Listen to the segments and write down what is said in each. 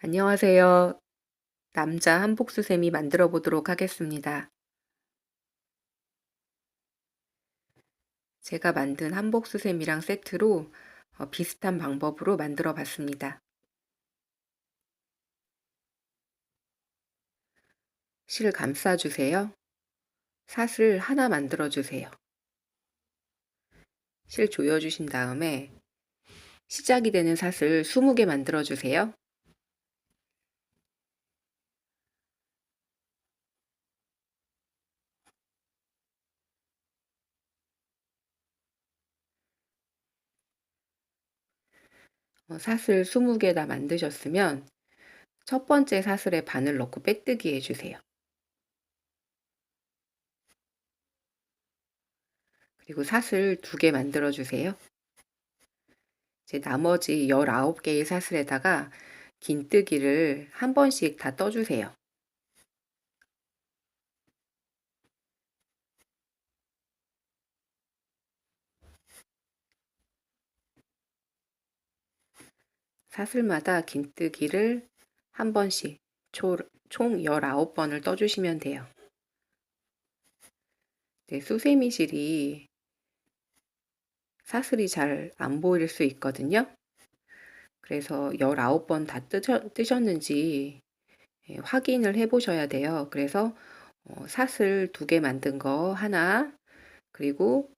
안녕하세요. 남자 한복수세미 만들어 보도록 하겠습니다. 제가 만든 한복수세미랑 세트로 비슷한 방법으로 만들어 봤습니다. 실 감싸 주세요. 사슬 하나 만들어 주세요. 실 조여 주신 다음에 시작이 되는 사슬 20개 만들어 주세요. 사슬 20개 다 만드셨으면 첫 번째 사슬에 바늘 넣고 빼뜨기 해주세요. 그리고 사슬 2개 만들어 주세요. 이제 나머지 19개의 사슬에다가 긴뜨기를 한 번씩 다 떠주세요. 사슬마다 긴뜨기를 한 번씩 총 19번을 떠주시면 돼요. 네, 수세미실이 사슬이 잘 안 보일 수 있거든요. 그래서 19번 다 뜨셨는지 확인을 해 보셔야 돼요. 그래서 사슬 2개 만든 거 하나, 그리고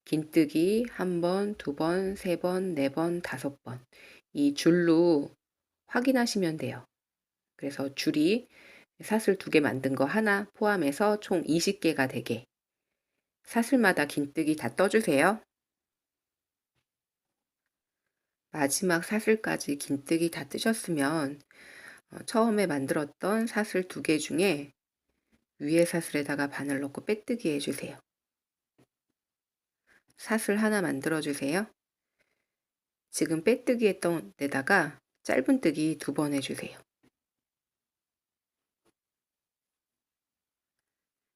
긴뜨기 1번, 2번, 3번, 4번, 5번 이 줄로 확인하시면 돼요. 그래서 줄이 사슬 2개 만든 거 하나 포함해서 총 20개가 되게 사슬마다 긴뜨기 다 떠주세요. 마지막 사슬까지 긴뜨기 다 뜨셨으면 처음에 만들었던 사슬 2개 중에 위에 사슬에다가 바늘 넣고 빼뜨기 해주세요. 사슬 하나 만들어 주세요. 지금 빼뜨기 했던 데다가 짧은뜨기 2번 해주세요.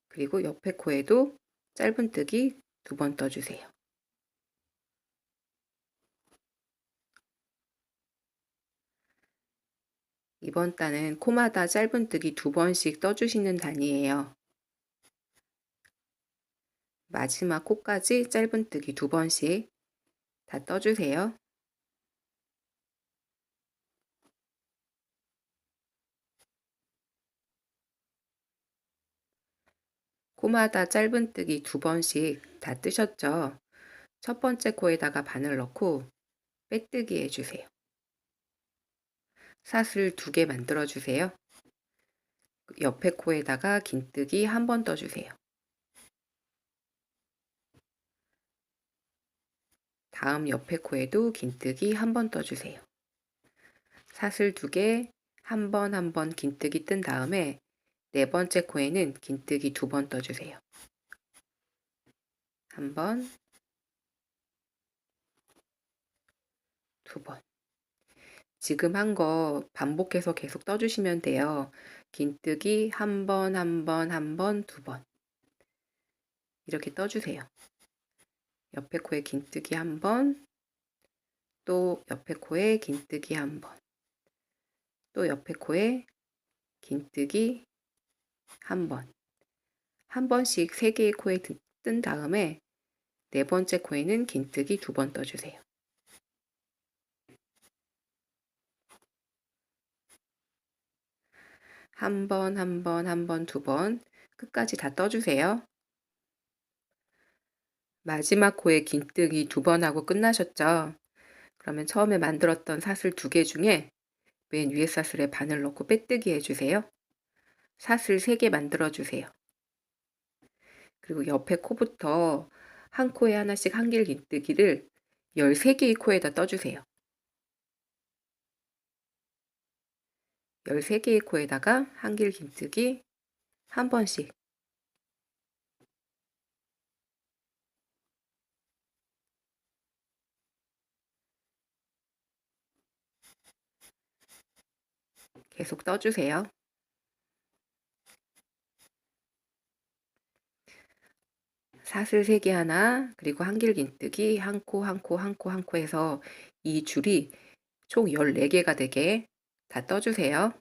그리고 옆에 코에도 짧은뜨기 2번 떠주세요. 이번 단은 코마다 짧은뜨기 2번씩 떠주시는 단이에요. 마지막 코까지 짧은뜨기 2번씩 다 떠주세요. 코마다 짧은뜨기 2번씩 다 뜨셨죠? 첫 번째 코에다가 바늘 넣고 빼뜨기 해주세요. 사슬 2개 만들어 주세요. 옆에 코에다가 긴뜨기 1번 떠주세요. 다음 옆에 코에도 긴뜨기 1번 떠주세요. 사슬 2개, 1번 1번 긴뜨기 뜬 다음에 네 번째 코에는 긴뜨기 2번 떠주세요. 1번, 2번. 지금 한 거 반복해서 계속 떠주시면 돼요. 긴뜨기 1번, 1번, 1번, 2번. 이렇게 떠주세요. 옆에 코에 긴뜨기 1번, 또 옆에 코에 긴뜨기 1번, 또 옆에 코에 긴뜨기 1번. 한 번씩 3개의 코에 뜬 다음에 네 번째 코에는 긴뜨기 2번 떠주세요. 한 번, 한 번, 한 번, 2번 끝까지 다 떠주세요. 마지막 코에 긴뜨기 2번 하고 끝나셨죠? 그러면 처음에 만들었던 사슬 2개 중에 맨 위에 사슬에 바늘 넣고 빼뜨기 해주세요. 사슬 3개 만들어 주세요. 그리고 옆에 코부터 한 코에 하나씩 한길 긴뜨기를 13개의 코에다 떠주세요. 13개의 코에다가 한길 긴뜨기 한 번씩. 계속 떠주세요. 사슬 3개 하나, 그리고 한길 긴뜨기 한 코, 한 코, 한 코, 한 코 해서 이 줄이 총 14개가 되게 다 떠주세요.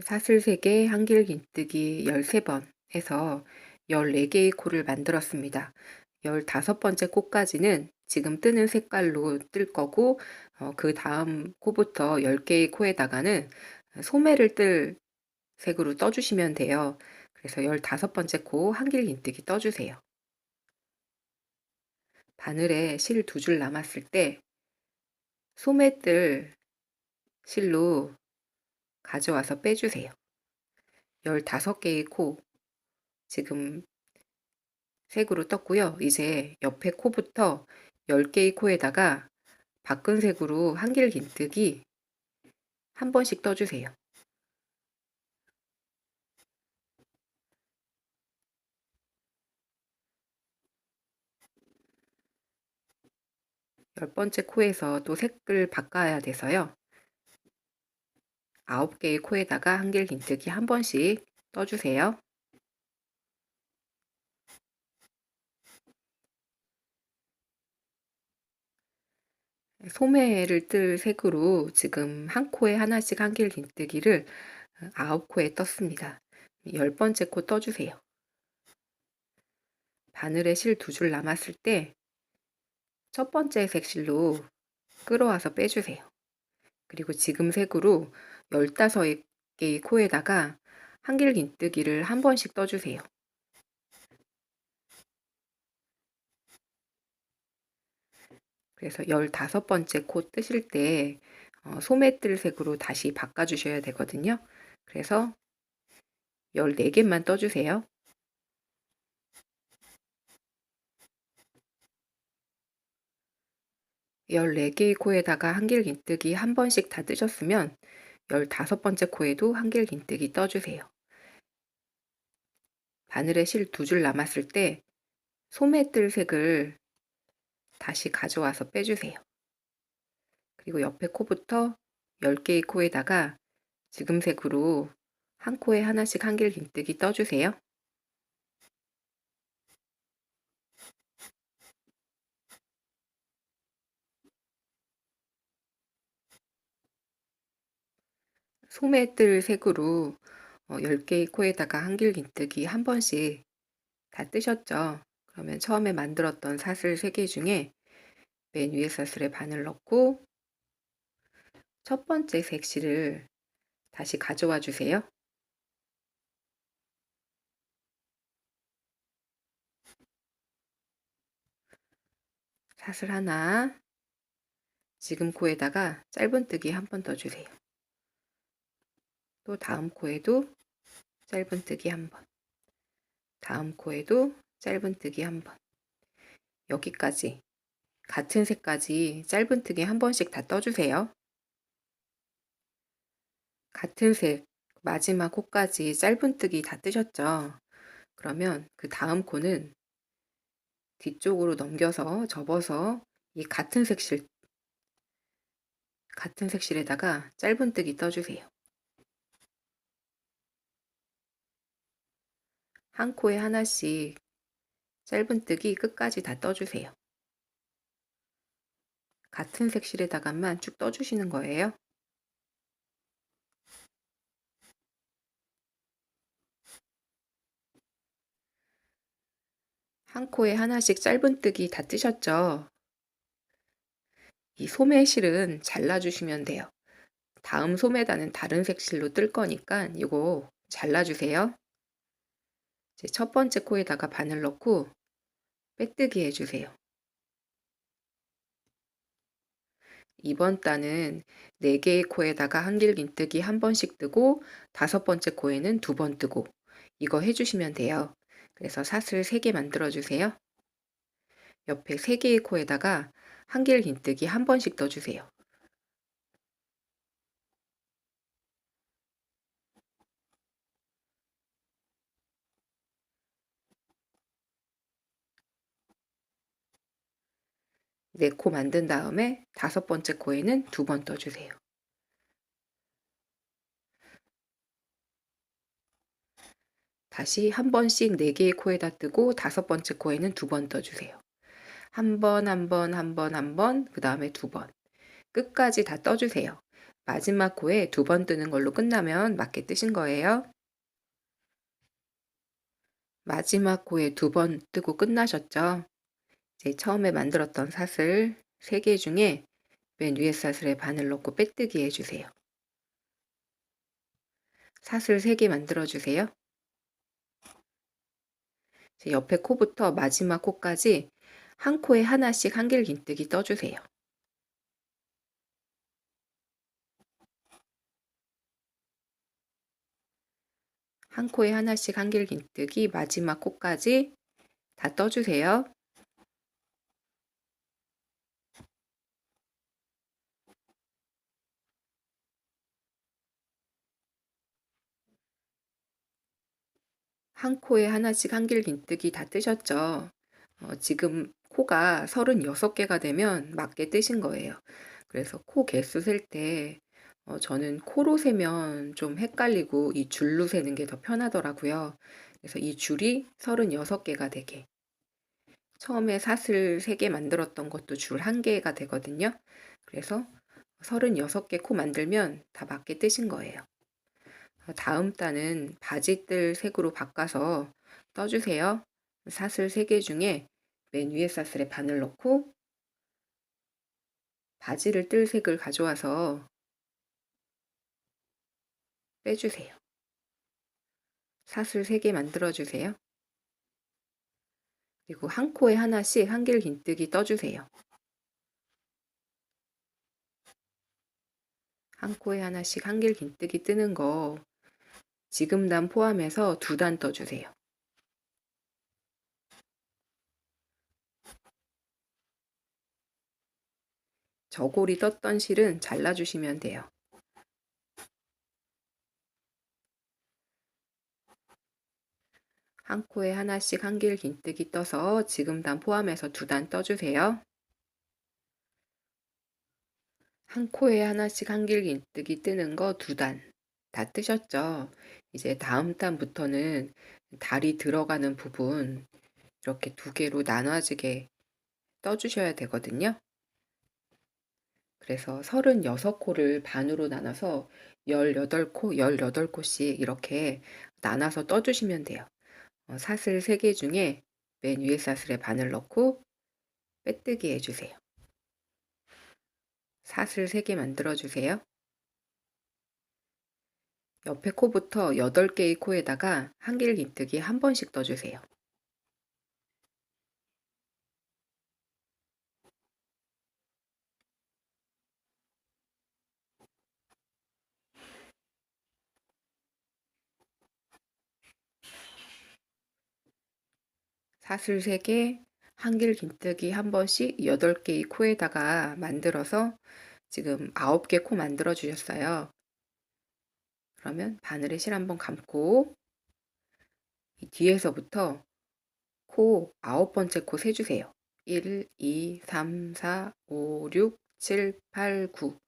사슬 3개, 한길 긴뜨기 13번 해서 14개의 코를 만들었습니다. 15번째 코까지는 지금 뜨는 색깔로 뜰 거고, 그 다음 코부터 10개의 코에다가는 소매를 뜰 색으로 떠주시면 돼요. 그래서 15번째 코 한길 긴뜨기 떠주세요. 바늘에 실 2줄 남았을 때 소매 뜰 실로 가져와서 빼주세요. 15개의 코 지금 색으로 떴고요. 이제 옆에 코부터 10개의 코에다가 바꾼 색으로 한길 긴뜨기 한 번씩 떠주세요. 열 번째 코에서 또 색을 바꿔야 돼서요. 9개의 코에다가 한길 긴뜨기 한 번씩 떠주세요. 소매를 뜰 색으로 지금 한 코에 하나씩 한길 긴뜨기를 9코에 떴습니다. 10번째 코 떠주세요. 바늘에 실 2줄 남았을 때 첫 번째 색실로 끌어와서 빼주세요. 그리고 지금 색으로 15개의 코에다가 한길 긴뜨기를 한 번씩 떠주세요. 그래서 15번째 코 뜨실 때 소매뜰 색으로 다시 바꿔주셔야 되거든요. 그래서 14개만 떠주세요. 14개의 코에다가 한길 긴뜨기 한 번씩 다 뜨셨으면 15번째 코에도 한길 긴뜨기 떠주세요. 바늘에 실 2줄 남았을 때 소매뜰 색을 다시 가져와서 빼주세요. 그리고 옆에 코부터 10개의 코에다가 지금 색으로 한 코에 하나씩 한길 긴뜨기 떠주세요. 소매뜰 색으로 10개의 코에다가 한길 긴뜨기 한 번씩 다 뜨셨죠? 그러면 처음에 만들었던 사슬 3개 중에 맨 위에 사슬에 바늘 넣고 첫 번째 색실을 다시 가져와 주세요. 사슬 하나, 지금 코에다가 짧은뜨기 한 번 더 주세요. 또 다음 코에도 짧은뜨기 한 번, 다음 코에도 짧은뜨기 한 번. 여기까지 같은 색까지 짧은뜨기 한 번씩 다 떠주세요. 같은 색 마지막 코까지 짧은뜨기 다 뜨셨죠? 그러면 그 다음 코는 뒤쪽으로 넘겨서 접어서 이 같은 색실에다가 짧은뜨기 떠주세요. 한 코에 하나씩 짧은뜨기 끝까지 다 떠주세요. 같은 색실에다가만 쭉 떠주시는 거예요. 한 코에 하나씩 짧은뜨기 다 뜨셨죠? 이 소매실은 잘라주시면 돼요. 다음 소매단은 다른 색실로 뜰 거니까 이거 잘라주세요. 이제 첫 번째 코에다가 바늘 넣고 빼뜨기 해주세요. 이번 단은 4개의 코에다가 한길 긴뜨기 한 번씩 뜨고 5번째 코에는 2번 뜨고 이거 해주시면 돼요. 그래서 사슬 3개 만들어 주세요. 옆에 3개의 코에다가 한길 긴뜨기 한 번씩 떠주세요. 네 코 만든 다음에 5번째 코에는 2번 떠주세요. 다시 한 번씩 4개의 코에다 뜨고 5번째 코에는 2번 떠주세요. 한 번, 한 번, 한 번, 한 번, 그 다음에 2번. 끝까지 다 떠주세요. 마지막 코에 2번 뜨는 걸로 끝나면 맞게 뜨신 거예요. 마지막 코에 2번 뜨고 끝나셨죠? 이제 처음에 만들었던 사슬 3개 중에 맨 위에 사슬에 바늘 넣고 빼뜨기 해주세요. 사슬 3개 만들어주세요. 옆에 코부터 마지막 코까지 한 코에 하나씩 한길긴뜨기 떠주세요. 한 코에 하나씩 한길긴뜨기 마지막 코까지 다 떠주세요. 한 코에 하나씩 한길긴뜨기 다 뜨셨죠? 지금 코가 36개가 되면 맞게 뜨신 거예요. 그래서 코 개수 셀 때 저는 코로 세면 좀 헷갈리고 이 줄로 세는 게 더 편하더라고요. 그래서 이 줄이 36개가 되게. 처음에 사슬 3개 만들었던 것도 줄 1개가 되거든요. 그래서 36개 코 만들면 다 맞게 뜨신 거예요. 다음 단은 바지 뜰 색으로 바꿔서 떠주세요. 사슬 3개 중에 맨 위에 사슬에 바늘 넣고 바지를 뜰 색을 가져와서 빼주세요. 사슬 3개 만들어주세요. 그리고 한 코에 하나씩 한길긴뜨기 떠주세요. 한 코에 하나씩 한길긴뜨기 뜨는 거 지금 단 포함해서 2단 떠주세요. 저고리 떴던 실은 잘라주시면 돼요. 한 코에 하나씩 한길긴뜨기 떠서 지금 단 포함해서 2단 떠주세요. 한 코에 하나씩 한길긴뜨기 뜨는 거 2단 다 뜨셨죠? 이제 다음 단부터는 다리 들어가는 부분 이렇게 2개로 나눠지게 떠주셔야 되거든요. 그래서 36코를 반으로 나눠서 18코, 18코씩 이렇게 나눠서 떠주시면 돼요. 사슬 3개 중에 맨 위에 사슬에 바늘 넣고 빼뜨기 해주세요. 사슬 3개 만들어주세요. 옆에 코부터 8개의 코에다가 한길긴뜨기 한 번씩 떠주세요. 사슬 3개, 한길긴뜨기 한 번씩 8개의 코에다가 만들어서 지금 9개 코 만들어 주셨어요. 그러면 바늘에 실 한번 감고 이 뒤에서부터 코 9번째 코 세주세요. 1, 2, 3, 4, 5, 6, 7, 8, 9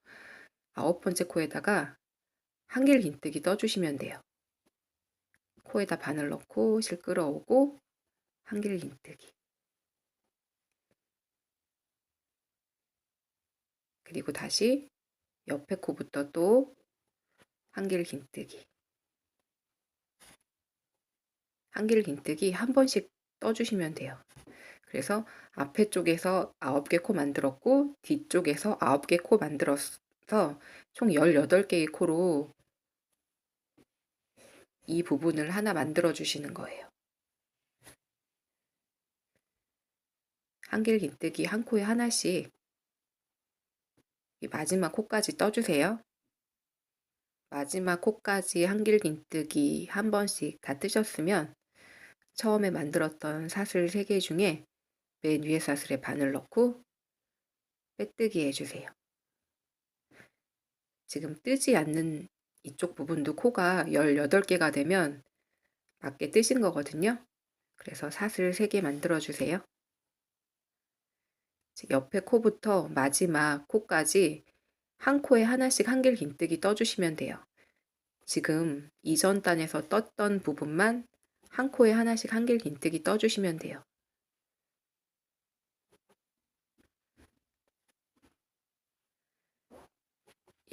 9번째 코에다가 한길긴뜨기 떠주시면 돼요. 코에다 바늘 넣고 실 끌어오고 한길긴뜨기 그리고 다시 옆에 코부터 또 한길긴뜨기 한길긴뜨기 한 번씩 떠주시면 돼요. 그래서 앞에 쪽에서 9개 코 만들었고 뒤쪽에서 9개 코 만들어서 총 18개의 코로 이 부분을 하나 만들어 주시는 거예요. 한길긴뜨기 한 코에 하나씩 이 마지막 코까지 떠주세요. 마지막 코까지 한길긴뜨기 한 번씩 다 뜨셨으면 처음에 만들었던 사슬 3개 중에 맨 위에 사슬에 바늘 넣고 빼뜨기 해주세요. 지금 뜨지 않는 이쪽 부분도 코가 18개가 되면 맞게 뜨신 거거든요. 그래서 사슬 3개 만들어 주세요. 옆에 코부터 마지막 코까지 한 코에 하나씩 한길긴뜨기 떠주시면 돼요. 지금 이전 단에서 떴던 부분만 한 코에 하나씩 한길긴뜨기 떠주시면 돼요.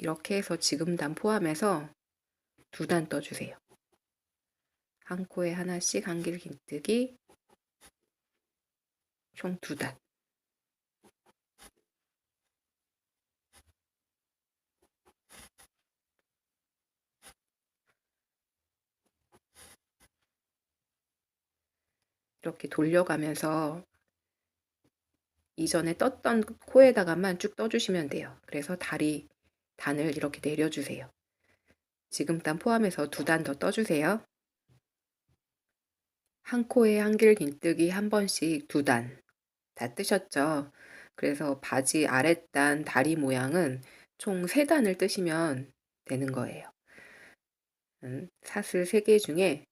이렇게 해서 지금 단 포함해서 2단 떠주세요. 한 코에 하나씩 한길 긴뜨기, 총 2단. 이렇게 돌려가면서 이전에 떴던 코에다가만 쭉 떠주시면 돼요. 그래서 단을 이렇게 내려주세요. 지금 단 포함해서 2단 더 떠주세요. 한 코에 한길 긴뜨기 한 번씩 2단 다 뜨셨죠? 그래서 바지 아랫단 다리 모양은 총 3단을 뜨시면 되는 거예요. 사슬 3개 중에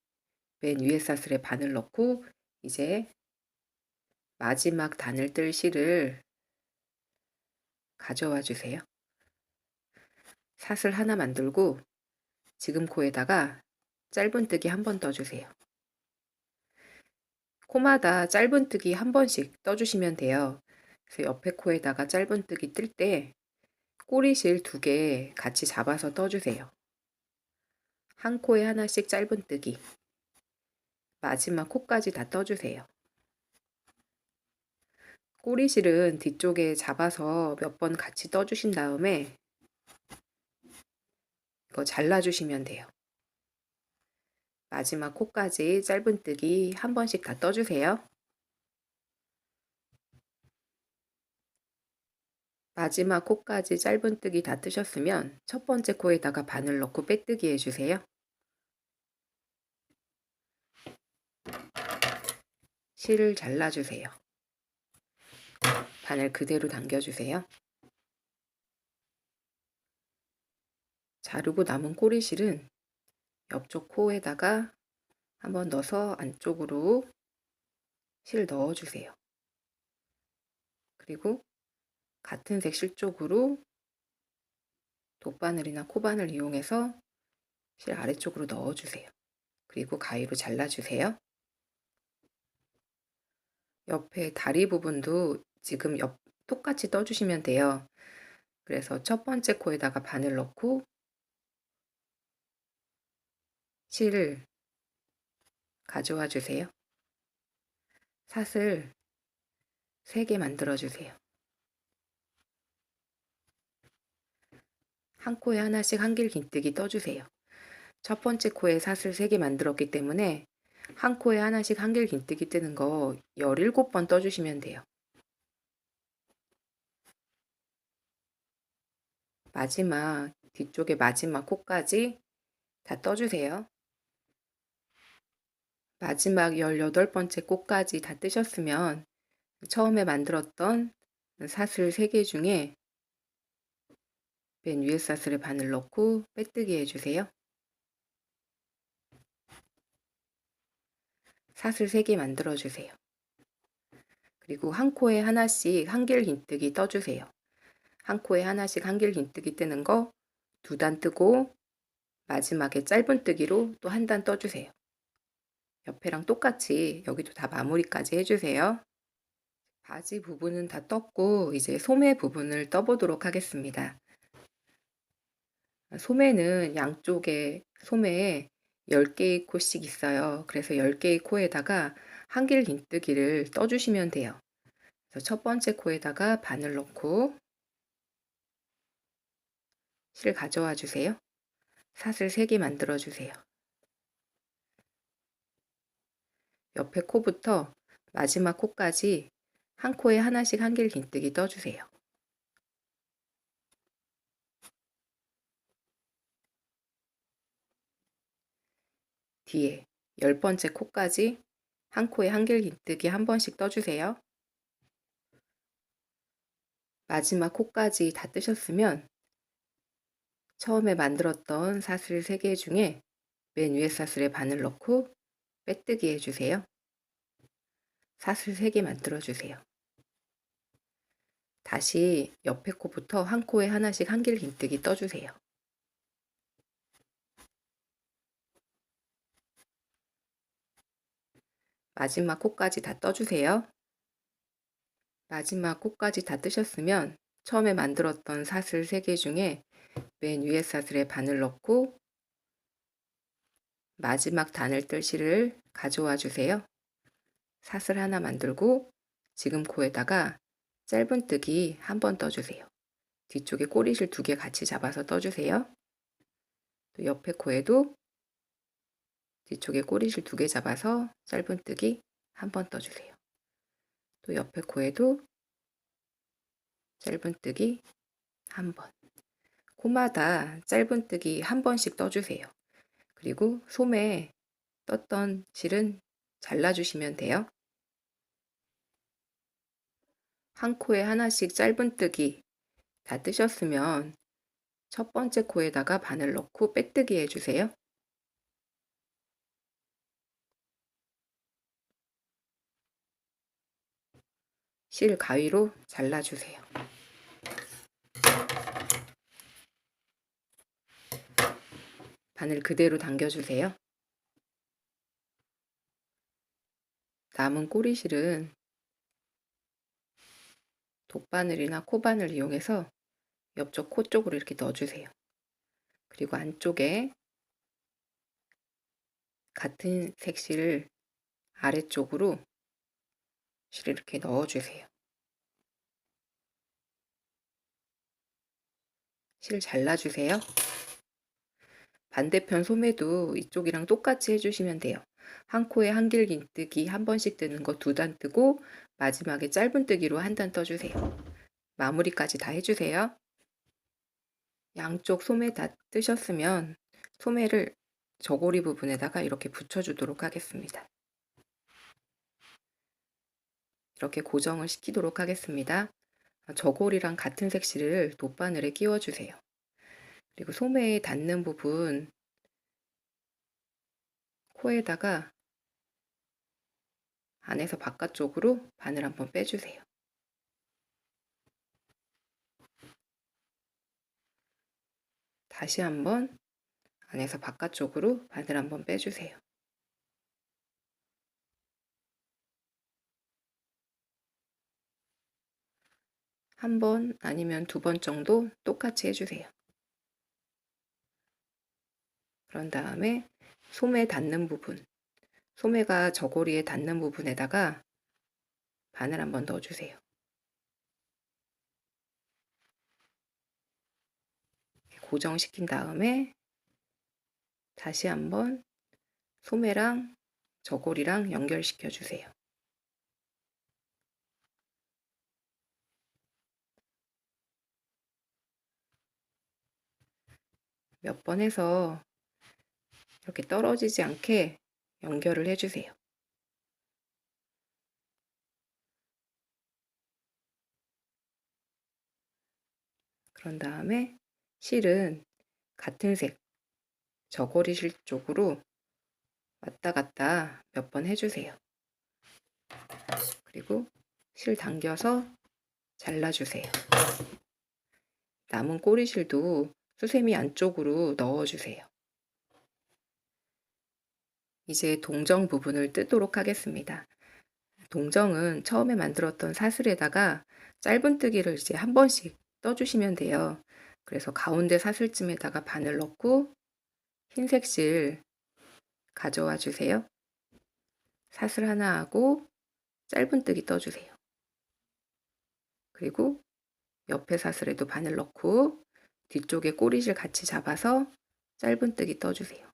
맨 위에 사슬에 바늘 넣고 이제 마지막 단을 뜰 실을 가져와 주세요. 사슬 하나 만들고 지금 코에다가 짧은뜨기 한 번 떠주세요. 코마다 짧은뜨기 한 번씩 떠주시면 돼요. 그래서 옆에 코에다가 짧은뜨기 뜰 때 꼬리실 2개 같이 잡아서 떠주세요. 한 코에 하나씩 짧은뜨기, 마지막 코까지 다 떠주세요. 꼬리실은 뒤쪽에 잡아서 몇 번 같이 떠주신 다음에 이거 잘라주시면 돼요. 마지막 코까지 짧은뜨기 한 번씩 다 떠주세요. 마지막 코까지 짧은뜨기 다 뜨셨으면 첫 번째 코에다가 바늘 넣고 빼뜨기 해주세요. 실을 잘라주세요. 바늘 그대로 당겨주세요. 자르고 남은 꼬리실은 옆쪽 코에다가 한번 넣어서 안쪽으로 실 넣어주세요. 그리고 같은 색 실 쪽으로 돗바늘이나 코바늘 이용해서 실 아래쪽으로 넣어주세요. 그리고 가위로 잘라주세요. 옆에 다리 부분도 지금 똑같이 떠주시면 돼요. 그래서 첫 번째 코에다가 바늘 넣고 실을 가져와 주세요. 사슬 3개 만들어 주세요. 한 코에 하나씩 한길 긴뜨기 떠주세요. 첫 번째 코에 사슬 3개 만들었기 때문에 한 코에 하나씩 한길 긴뜨기 뜨는 거 17번 떠주시면 돼요. 뒤쪽에 마지막 코까지 다 떠주세요. 마지막 18번째 코까지 다 뜨셨으면 처음에 만들었던 사슬 3개 중에 맨 위에 사슬에 바늘 넣고 빼뜨기 해주세요. 사슬 3개 만들어 주세요. 그리고 한 코에 하나씩 한길 긴뜨기 떠주세요. 한 코에 하나씩 한길 긴뜨기 뜨는 거 2단 뜨고 마지막에 짧은뜨기로 또 1단 떠주세요. 옆에랑 똑같이 여기도 다 마무리까지 해주세요. 바지 부분은 다 떴고 이제 소매 부분을 떠보도록 하겠습니다. 소매는 양쪽에 소매에 10개의 코씩 있어요. 그래서 10개의 코에다가 한길 긴뜨기를 떠주시면 돼요. 그래서 첫 번째 코에다가 바늘 넣고 실 가져와 주세요. 사슬 3개 만들어 주세요. 옆에 코부터 마지막 코까지 한 코에 하나씩 한길 긴뜨기 떠주세요. 뒤에 10번째 코까지 한 코에 한길 긴뜨기 한 번씩 떠주세요. 마지막 코까지 다 뜨셨으면 처음에 만들었던 사슬 3개 중에 맨 위에 사슬에 바늘 넣고 빼뜨기 해주세요. 사슬 3개 만들어주세요. 다시 옆에 코부터 한 코에 하나씩 한길 긴뜨기 떠주세요. 마지막 코까지 다 떠주세요. 마지막 코까지 다 뜨셨으면 처음에 만들었던 사슬 3개 중에 맨 위에 사슬에 바늘 넣고 마지막 단을 뜰 실을 가져와 주세요. 사슬 하나 만들고 지금 코에다가 짧은뜨기 한 번 떠주세요. 뒤쪽에 꼬리실 2개 같이 잡아서 떠주세요. 또 옆에 코에도 뒤쪽에 꼬리실 2개 잡아서 짧은뜨기 한 번 떠주세요. 또 옆에 코에도 짧은뜨기 한 번. 코마다 짧은뜨기 한 번씩 떠주세요. 그리고 소매 떴던 실은 잘라주시면 돼요. 한 코에 하나씩 짧은뜨기 다 뜨셨으면 첫 번째 코에다가 바늘 넣고 빼뜨기 해주세요. 실 가위로 잘라주세요. 바늘 그대로 당겨주세요. 남은 꼬리실은 돗바늘이나 코바늘 이용해서 옆쪽 코 쪽으로 이렇게 넣어주세요. 그리고 안쪽에 같은 색실을 아래쪽으로 실을 이렇게 넣어주세요. 실 잘라주세요. 반대편 소매도 이쪽이랑 똑같이 해주시면 돼요. 한 코에 한길 긴뜨기 한 번씩 뜨는 거 2단 뜨고 마지막에 짧은뜨기로 한 단 떠주세요. 마무리까지 다 해주세요. 양쪽 소매 다 뜨셨으면 소매를 저고리 부분에다가 이렇게 붙여주도록 하겠습니다. 이렇게 고정을 시키도록 하겠습니다. 저고리랑 같은 색실을 돗바늘에 끼워주세요. 그리고 소매에 닿는 부분 코에다가 안에서 바깥쪽으로 바늘 한번 빼주세요. 다시 한번 안에서 바깥쪽으로 바늘 한번 빼주세요. 한 번 아니면 2번 정도 똑같이 해주세요. 그런 다음에 소매 닿는 부분, 소매가 저고리에 닿는 부분에다가 바늘 한번 넣어주세요. 고정시킨 다음에 다시 한번 소매랑 저고리랑 연결시켜 주세요. 몇 번 해서 이렇게 떨어지지 않게 연결을 해주세요. 그런 다음에 실은 같은 색 저고리 실 쪽으로 왔다 갔다 몇 번 해주세요. 그리고 실 당겨서 잘라주세요. 남은 꼬리실도 수세미 안쪽으로 넣어주세요. 이제 동정 부분을 뜨도록 하겠습니다. 동정은 처음에 만들었던 사슬에다가 짧은뜨기를 이제 한 번씩 떠주시면 돼요. 그래서 가운데 사슬쯤에다가 바늘 넣고 흰색 실 가져와 주세요. 사슬 하나 하고 짧은뜨기 떠주세요. 그리고 옆에 사슬에도 바늘 넣고 뒤쪽에 꼬리실 같이 잡아서 짧은뜨기 떠주세요.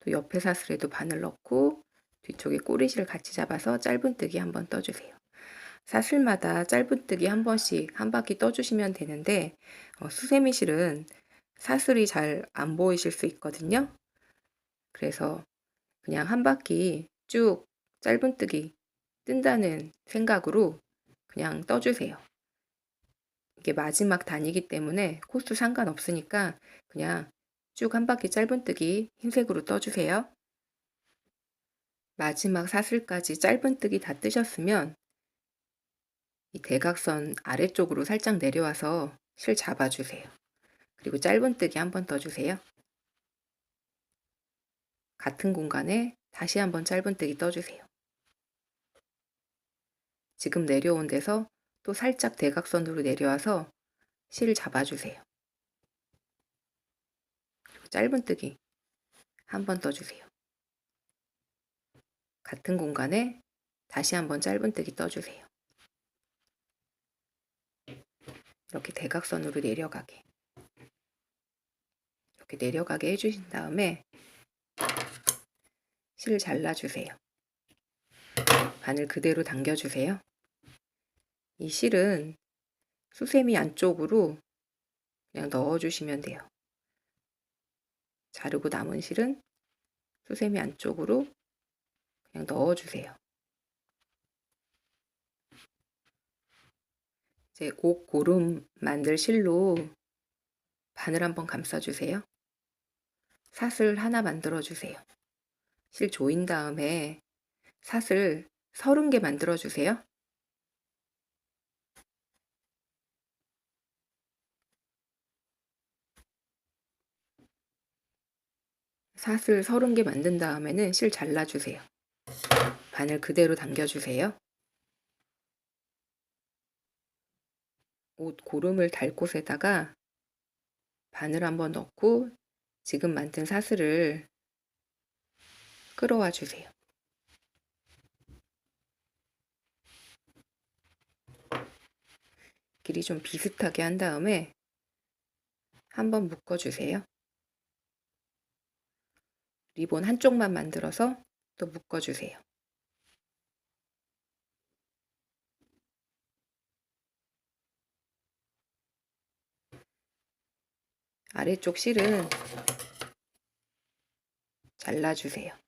또 옆에 사슬에도 바늘 넣고 뒤쪽에 꼬리실 같이 잡아서 짧은뜨기 한번 떠주세요. 사슬마다 짧은뜨기 한 번씩 한 바퀴 떠주시면 되는데 수세미 실은 사슬이 잘 안 보이실 수 있거든요. 그래서 그냥 한 바퀴 쭉 짧은뜨기 뜬다는 생각으로 그냥 떠주세요. 이게 마지막 단이기 때문에 코스 상관없으니까 그냥 쭉 한 바퀴 짧은뜨기 흰색으로 떠주세요. 마지막 사슬까지 짧은뜨기 다 뜨셨으면 이 대각선 아래쪽으로 살짝 내려와서 실 잡아주세요. 그리고 짧은뜨기 한번 떠주세요. 같은 공간에 다시 한번 짧은뜨기 떠주세요. 지금 내려온 데서 또 살짝 대각선으로 내려와서 실 잡아주세요. 짧은뜨기 한 번 떠주세요. 같은 공간에 다시 한번 짧은뜨기 떠주세요. 이렇게 대각선으로 내려가게. 이렇게 내려가게 해주신 다음에 실 잘라주세요. 바늘 그대로 당겨주세요. 이 실은 수세미 안쪽으로 그냥 넣어주시면 돼요. 자르고 남은 실은 수세미 안쪽으로 그냥 넣어주세요. 이제 옷 고름 만들 실로 바늘 한번 감싸주세요. 사슬 하나 만들어주세요. 실 조인 다음에 사슬 30개 만들어주세요. 사슬 30개 만든 다음에는 실 잘라주세요. 바늘 그대로 당겨주세요. 옷 고름을 달 곳에다가 바늘 한번 넣고 지금 만든 사슬을 끌어와 주세요. 길이 좀 비슷하게 한 다음에 한번 묶어주세요. 리본 한쪽만 만들어서 또 묶어주세요. 아래쪽 실은 잘라주세요.